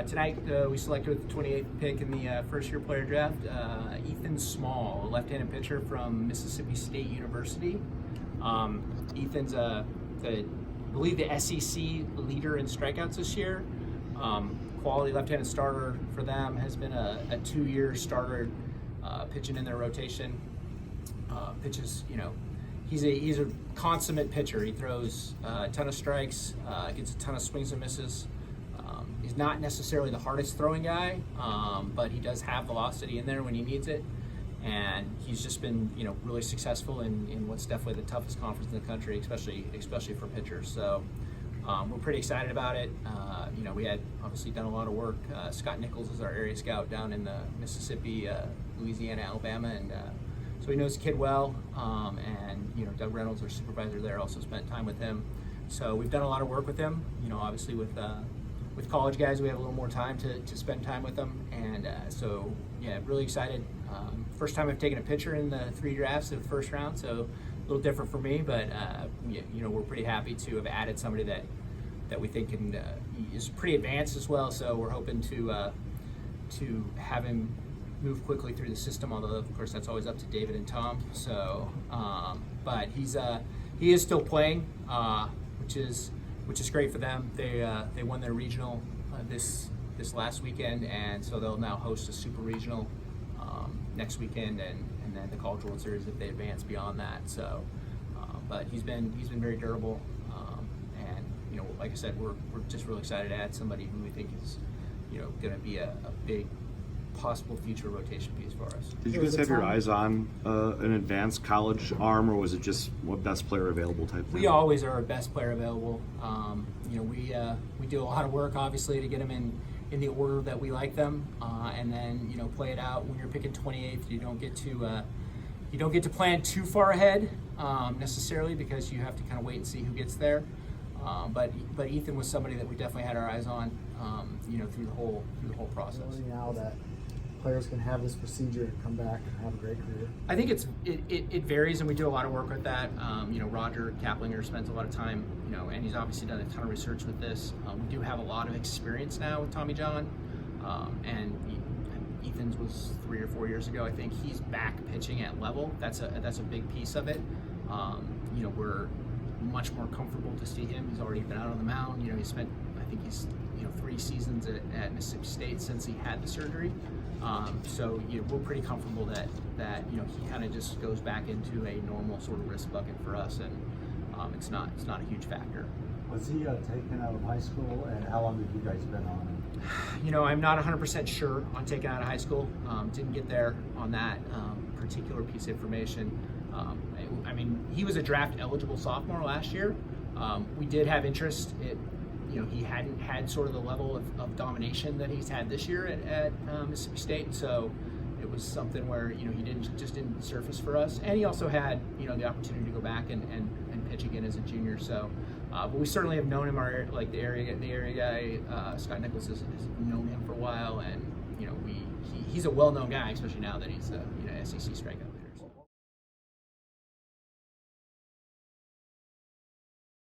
Tonight we selected with the 28th pick in the first-year player draft, Ethan Small, a left-handed pitcher from Mississippi State University. Ethan's, I believe, the SEC leader in strikeouts this year. Quality left-handed starter for them, has been a 2-year starter pitching in their rotation. Pitches, he's a consummate pitcher. He throws a ton of strikes, gets a ton of swings and misses. He's not necessarily the hardest throwing guy, but he does have velocity in there when he needs it. And he's just been, really successful in what's definitely the toughest conference in the country, especially for pitchers. So we're pretty excited about it. We had obviously done a lot of work. Scott Nichols is our area scout down in the Mississippi, Louisiana, Alabama, and so he knows the kid well. And Doug Reynolds, our supervisor there, also spent time with him. So we've done a lot of work with him. Obviously with college guys, we have a little more time to spend time with them, and so yeah, really excited. First time I've taken a pitcher in the 3 drafts of the first round, so a little different for me, but we're pretty happy to have added somebody that we think is pretty advanced as well. So we're hoping to have him move quickly through the system. Although of course that's always up to David and Tom. So, but he is still playing, which is great for them. They won their regional this last weekend, and so they'll now host a super regional next weekend, and then the College World Series if they advance beyond that. So, but he's been very durable, and like I said, we're just really excited to add somebody who we think is going to be a big possible future rotation piece for us. Did you guys have your eyes on an advanced college arm, or was it just what best player available type thing? We always are our best player available. We do a lot of work obviously to get them in the order that we like them, and then play it out. When you're picking 28th, you don't get to plan too far ahead necessarily, because you have to kind of wait and see who gets there. But Ethan was somebody that we definitely had our eyes on, through the whole process. Now that players can have this procedure and come back and have a great career? I think it varies, and we do a lot of work with that. Roger Kaplinger spends a lot of time, and he's obviously done a ton of research with this. We do have a lot of experience now with Tommy John, and Ethan's was 3 or 4 years ago. I think he's back pitching at level. That's a big piece of it. We're much more comfortable to see him. He's already been out on the mound. He spent, I think he's 3 seasons at Mississippi State since he had the surgery. So we're pretty comfortable that he kind of just goes back into a normal sort of risk bucket for us, and it's not a huge factor. Was he taken out of high school, and how long have you guys been on him? I'm not 100% sure on taking out of high school. Didn't get there on that particular piece of information. He was a draft eligible sophomore last year. We did have interest. He hadn't had sort of the level of domination that he's had this year at Mississippi State, so it was something where he didn't surface for us. And he also had the opportunity to go back and pitch again as a junior. So, but we certainly have known him. The area guy, Scott Nichols has known him for a while, and he's a well-known guy, especially now that he's SEC strikeout.